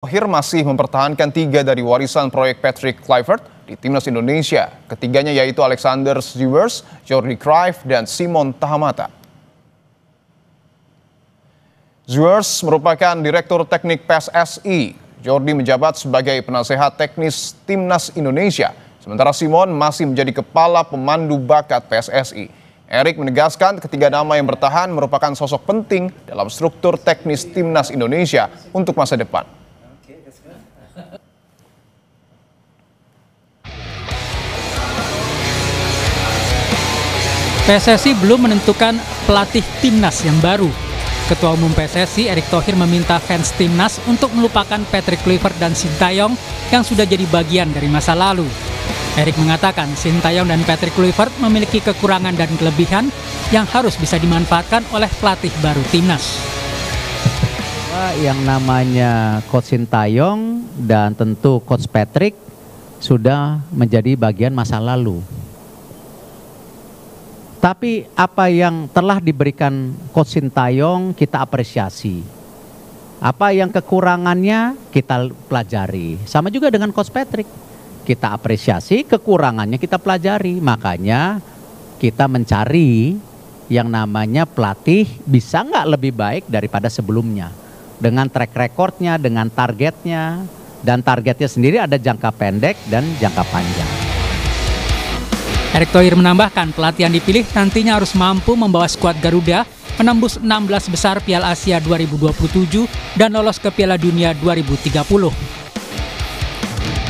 Thohir masih mempertahankan 3 dari warisan proyek Patrick Kluivert di timnas Indonesia. Ketiganya yaitu Alexander Zivers, Jordi Cruyff, dan Simon Tahamata. Zivers merupakan Direktur Teknik PSSI. Jordi menjabat sebagai penasehat teknis timnas Indonesia. Sementara Simon masih menjadi kepala pemandu bakat PSSI. Erik menegaskan ketiga nama yang bertahan merupakan sosok penting dalam struktur teknis timnas Indonesia untuk masa depan. PSSI belum menentukan pelatih timnas yang baru. Ketua Umum PSSI Erick Thohir meminta fans timnas untuk melupakan Patrick Kluivert dan Sintayong yang sudah jadi bagian dari masa lalu. Erick mengatakan Sintayong dan Patrick Kluivert memiliki kekurangan dan kelebihan yang harus bisa dimanfaatkan oleh pelatih baru timnas. Yang namanya Coach Sintayong dan tentu Coach Patrick sudah menjadi bagian masa lalu. Tapi apa yang telah diberikan Coach Sintayong kita apresiasi. Apa yang kekurangannya kita pelajari. Sama juga dengan Coach Patrick. Kita apresiasi, kekurangannya kita pelajari. Makanya kita mencari yang namanya pelatih bisa nggak lebih baik daripada sebelumnya. Dengan track recordnya, dengan targetnya. Dan targetnya sendiri ada jangka pendek dan jangka panjang. Erick Thohir menambahkan pelatih yang dipilih nantinya harus mampu membawa skuad Garuda menembus 16 besar Piala Asia 2027 dan lolos ke Piala Dunia 2030.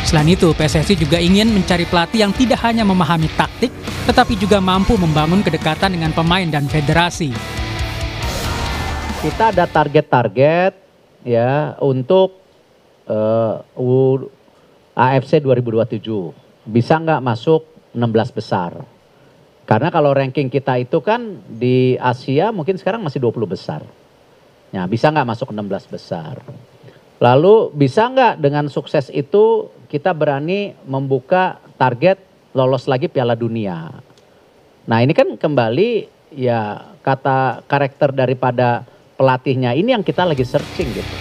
Selain itu, PSSI juga ingin mencari pelatih yang tidak hanya memahami taktik, tetapi juga mampu membangun kedekatan dengan pemain dan federasi. Kita ada target-target ya untuk AFC 2027. Bisa nggak masuk 16 besar. Karena kalau ranking kita itu kan di Asia mungkin sekarang masih 20 besar. Ya, bisa nggak masuk 16 besar. Lalu bisa nggak dengan sukses itu kita berani membuka target lolos lagi Piala Dunia. Nah ini kan kembali ya kata karakter daripada pelatihnya ini yang kita lagi searching gitu.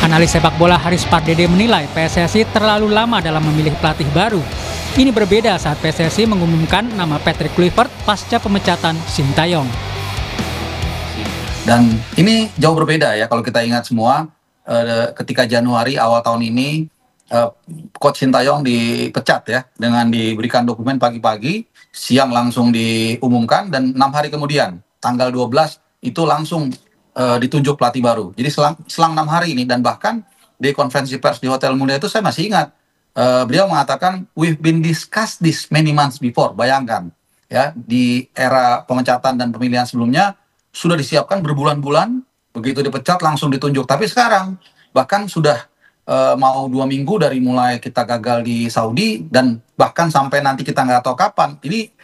Analis sepak bola Haris Pardede menilai PSSI terlalu lama dalam memilih pelatih baru. Ini berbeda saat PSSI mengumumkan nama Patrick Kluivert pasca pemecatan Sintayong. Dan ini jauh berbeda ya kalau kita ingat semua ketika Januari awal tahun ini Coach Sintayong dipecat ya dengan diberikan dokumen pagi-pagi, siang langsung diumumkan dan 6 hari kemudian tanggal 12 itu langsung ditunjuk pelatih baru. Jadi selang 6 hari ini dan bahkan di konferensi pers di Hotel Mulia itu saya masih ingat beliau mengatakan we've been discussed this many months before. Bayangkan ya di era pemecatan dan pemilihan sebelumnya sudah disiapkan berbulan-bulan, begitu dipecat langsung ditunjuk. Tapi sekarang bahkan sudah mau 2 minggu dari mulai kita gagal di Saudi dan bahkan sampai nanti kita nggak tahu kapan. Ini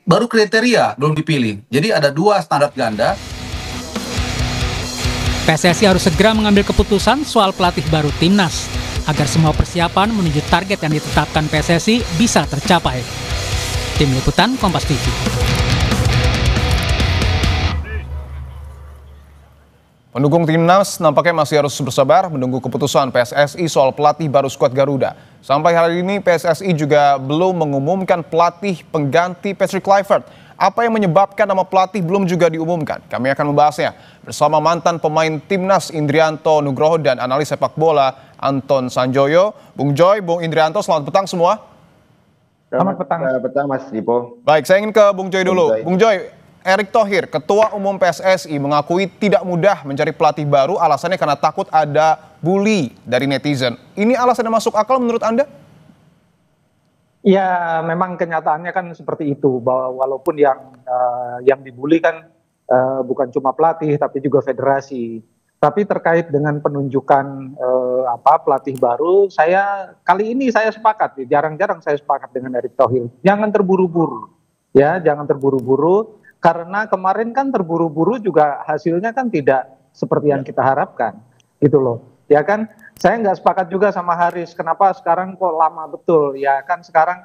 baru kriteria belum dipilih. Jadi ada 2 standar ganda. PSSI harus segera mengambil keputusan soal pelatih baru timnas agar semua persiapan menuju target yang ditetapkan PSSI bisa tercapai. Tim Liputan Kompas TV. Pendukung timnas nampaknya masih harus bersabar menunggu keputusan PSSI soal pelatih baru skuad Garuda. Sampai hari ini PSSI juga belum mengumumkan pelatih pengganti Patrick Kluivert. Apa yang menyebabkan nama pelatih belum juga diumumkan? Kami akan membahasnya bersama mantan pemain timnas Indrianto Nugroho dan analis sepak bola Anton Sanjoyo. Bung Joy, Bung Indrianto, selamat petang semua. Selamat petang Mas Dipo. Baik, saya ingin ke Bung Joy dulu. Bung Joy, Erick Thohir, Ketua Umum PSSI mengakui tidak mudah mencari pelatih baru alasannya karena takut ada bully dari netizen. Ini alasannya masuk akal menurut Anda? Ya, memang kenyataannya kan seperti itu, bahwa walaupun yang dibully kan bukan cuma pelatih tapi juga federasi. Tapi terkait dengan penunjukan pelatih baru, kali ini saya sepakat, jarang-jarang saya sepakat dengan Erick Thohir. Jangan terburu-buru, ya, jangan terburu-buru karena kemarin kan terburu-buru juga hasilnya kan tidak seperti yang kita harapkan, gitu loh. Ya kan, saya nggak sepakat juga sama Haris, kenapa sekarang kok lama betul, ya kan sekarang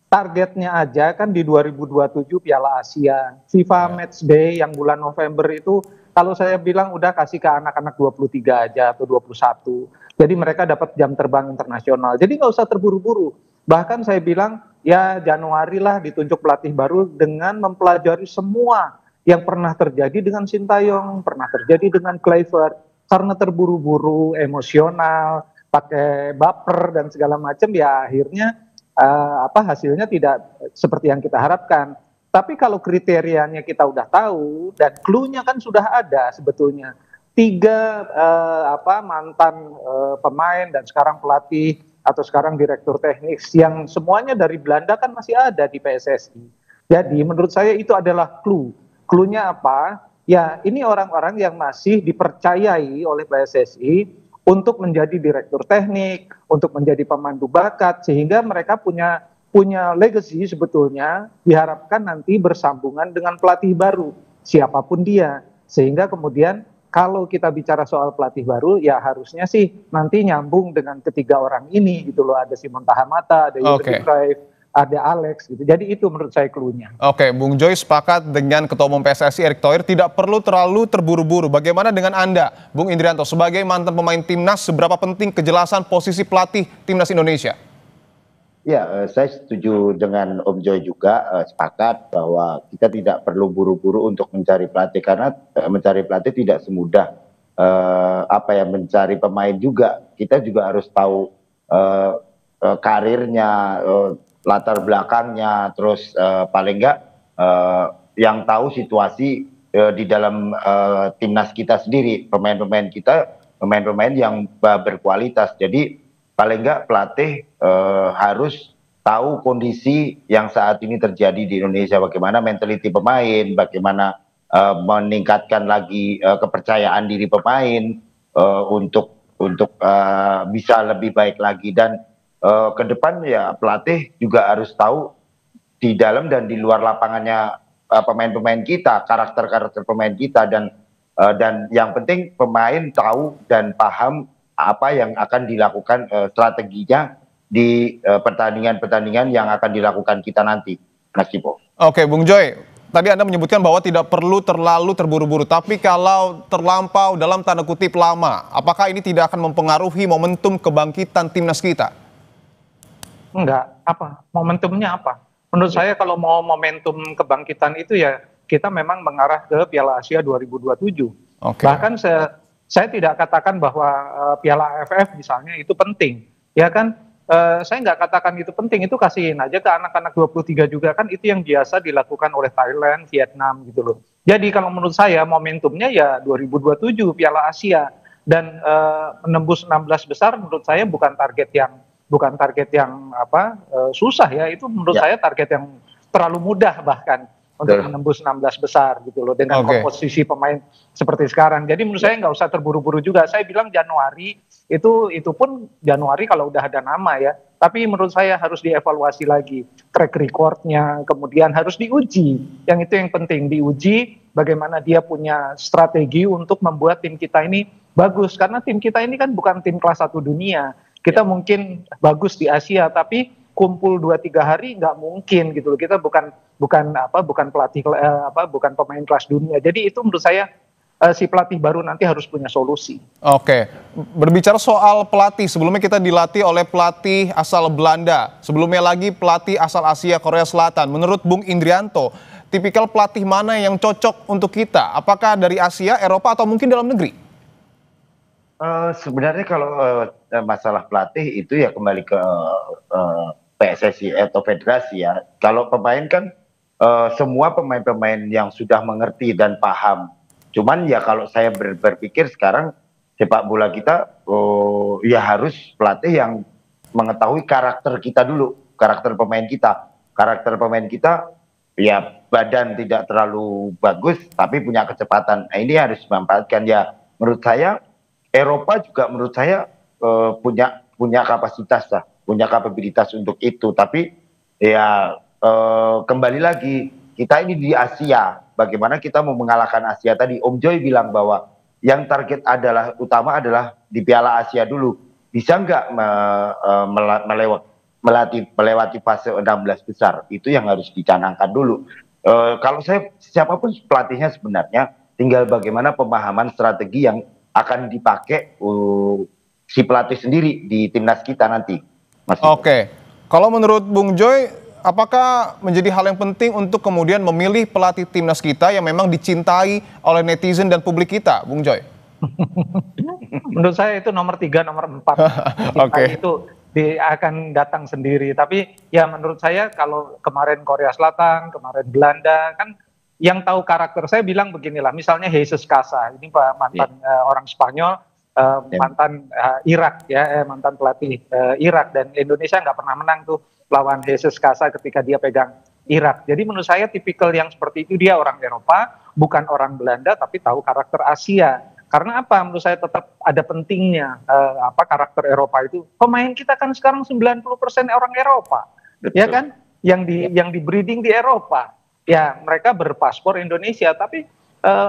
targetnya aja kan di 2027 Piala Asia, FIFA Match Day yang bulan November itu kalau saya bilang udah kasih ke anak-anak 23 aja atau 21. Jadi mereka dapat jam terbang internasional. Jadi nggak usah terburu-buru. Bahkan saya bilang ya Januari lah ditunjuk pelatih baru dengan mempelajari semua yang pernah terjadi dengan Sintayong, pernah terjadi dengan Kluivert. Karena terburu-buru, emosional, pakai baper dan segala macam, ya akhirnya hasilnya tidak seperti yang kita harapkan. Tapi kalau kriterianya kita udah tahu dan clue-nya kan sudah ada sebetulnya. Tiga mantan pemain dan sekarang pelatih atau sekarang direktur teknik yang semuanya dari Belanda kan masih ada di PSSI. Jadi menurut saya itu adalah clue. Clue-nya apa? Ya ini orang-orang yang masih dipercayai oleh PSSI untuk menjadi direktur teknik, untuk menjadi pemandu bakat, sehingga mereka punya legacy sebetulnya diharapkan nanti bersambungan dengan pelatih baru, siapapun dia. Sehingga kemudian kalau kita bicara soal pelatih baru, ya harusnya sih nanti nyambung dengan ketiga orang ini gitu loh. Ada Simon Tahamata, ada Jurgen Cruyff, ada Alex gitu. Jadi itu menurut saya clue-nya. Oke, Bung Joy sepakat dengan Ketua Umum PSSI Erick Thohir tidak perlu terlalu terburu-buru. Bagaimana dengan Anda, Bung Indrianto, sebagai mantan pemain timnas, seberapa penting kejelasan posisi pelatih timnas Indonesia? Ya, saya setuju dengan Om Joy juga, sepakat bahwa kita tidak perlu buru-buru untuk mencari pelatih, karena mencari pelatih tidak semudah mencari pemain juga. Kita juga harus tahu karirnya, latar belakangnya, terus paling enggak yang tahu situasi di dalam timnas kita sendiri, pemain-pemain kita, pemain-pemain yang berkualitas. Jadi paling enggak pelatih harus tahu kondisi yang saat ini terjadi di Indonesia, bagaimana mentality pemain, bagaimana meningkatkan lagi kepercayaan diri pemain untuk bisa lebih baik lagi. Dan ke depan ya pelatih juga harus tahu di dalam dan di luar lapangannya pemain-pemain kita, karakter-karakter pemain kita, dan yang penting pemain tahu dan paham apa yang akan dilakukan strateginya di pertandingan-pertandingan yang akan dilakukan kita nanti, Mas Cipo. Oke, Bung Joy, tadi Anda menyebutkan bahwa tidak perlu terlalu terburu-buru, tapi kalau terlampau dalam tanda kutip lama, apakah ini tidak akan mempengaruhi momentum kebangkitan timnas kita? Enggak, momentumnya apa? Menurut saya kalau mau momentum kebangkitan itu ya kita memang mengarah ke Piala Asia 2027. Bahkan saya tidak katakan bahwa Piala AFF misalnya itu penting, ya kan? Saya nggak katakan itu penting, itu kasihin aja ke anak-anak 23 juga kan, itu yang biasa dilakukan oleh Thailand, Vietnam gitu loh. Jadi kalau menurut saya momentumnya ya 2027 Piala Asia, dan menembus 16 besar menurut saya bukan target yang susah ya, itu menurut saya target yang terlalu mudah bahkan untuk menembus 16 besar gitu loh dengan komposisi pemain seperti sekarang. Jadi menurut saya nggak usah terburu-buru juga. Saya bilang Januari itu pun Januari kalau udah ada nama ya. Tapi menurut saya harus dievaluasi lagi track recordnya, kemudian harus diuji. Yang itu yang penting, diuji bagaimana dia punya strategi untuk membuat tim kita ini bagus. Karena tim kita ini kan bukan tim kelas 1 dunia. Kita mungkin bagus di Asia, tapi kumpul 2-3 hari nggak mungkin gitu loh. Kita bukan pelatih bukan pemain kelas dunia. Jadi itu menurut saya si pelatih baru nanti harus punya solusi. Oke, berbicara soal pelatih, sebelumnya kita dilatih oleh pelatih asal Belanda, sebelumnya lagi pelatih asal Asia Korea Selatan. Menurut Bung Indrianto, tipikal pelatih mana yang cocok untuk kita? Apakah dari Asia, Eropa, atau mungkin dalam negeri? Sebenarnya kalau masalah pelatih itu ya kembali ke PSSI atau federasi ya. Kalau pemain kan semua pemain-pemain yang sudah mengerti dan paham. Cuman ya kalau saya berpikir sekarang sepak bola kita ya harus pelatih yang mengetahui karakter kita dulu, karakter pemain kita. Karakter pemain kita ya badan tidak terlalu bagus tapi punya kecepatan. Nah, ini harus dimanfaatkan ya. Menurut saya Eropa juga menurut saya punya kapasitas lah, punya kapabilitas untuk itu. Tapi ya kembali lagi kita ini di Asia, bagaimana kita mau mengalahkan Asia tadi? Om Joy bilang bahwa yang target utama adalah di Piala Asia dulu. Bisa nggak melewati fase 16 besar? Itu yang harus dicanangkan dulu. Kalau saya siapapun pelatihnya sebenarnya tinggal bagaimana pemahaman strategi yang akan dipakai si pelatih sendiri di timnas kita nanti, Mas. Oke, kalau menurut Bung Joy, apakah menjadi hal yang penting untuk kemudian memilih pelatih timnas kita yang memang dicintai oleh netizen dan publik kita, Bung Joy? Menurut saya itu nomor 3, nomor 4. Oke. Itu akan datang sendiri. Tapi ya menurut saya kalau kemarin Korea Selatan, kemarin Belanda, kan yang tahu karakter, saya bilang beginilah, misalnya Jesus Casa, ini mantan orang Spanyol, mantan Irak ya, mantan pelatih Irak, dan Indonesia nggak pernah menang tuh lawan Jesus Casa ketika dia pegang Irak. Jadi menurut saya tipikal yang seperti itu, dia orang Eropa, bukan orang Belanda, tapi tahu karakter Asia. Karena apa? Menurut saya tetap ada pentingnya karakter Eropa itu. Pemain kita kan sekarang 90% orang Eropa, ya kan? Yang di breeding di Eropa. Ya, mereka berpaspor Indonesia, tapi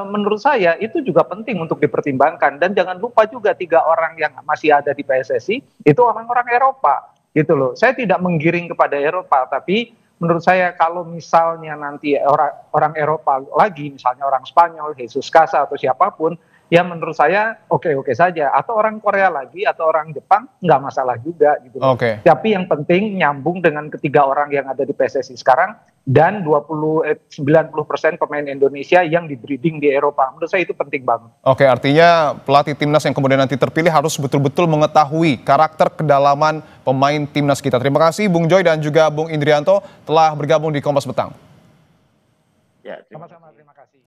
menurut saya itu juga penting untuk dipertimbangkan. Dan jangan lupa juga 3 orang yang masih ada di PSSI itu orang-orang Eropa, gitu loh. Saya tidak menggiring kepada Eropa, tapi menurut saya kalau misalnya nanti orang Eropa lagi, misalnya orang Spanyol, Jesus Casa atau siapapun, ya menurut saya oke-oke saja. Atau orang Korea lagi, atau orang Jepang, nggak masalah juga gitu. Oke. Tapi yang penting nyambung dengan ketiga orang yang ada di PSSI sekarang, dan 90% pemain Indonesia yang di breeding di Eropa. Menurut saya itu penting banget. Oke, artinya pelatih timnas yang kemudian nanti terpilih harus betul-betul mengetahui karakter kedalaman pemain timnas kita. Terima kasih Bung Joy dan juga Bung Indrianto telah bergabung di Kompas Petang. Ya, Sama-sama, terima kasih.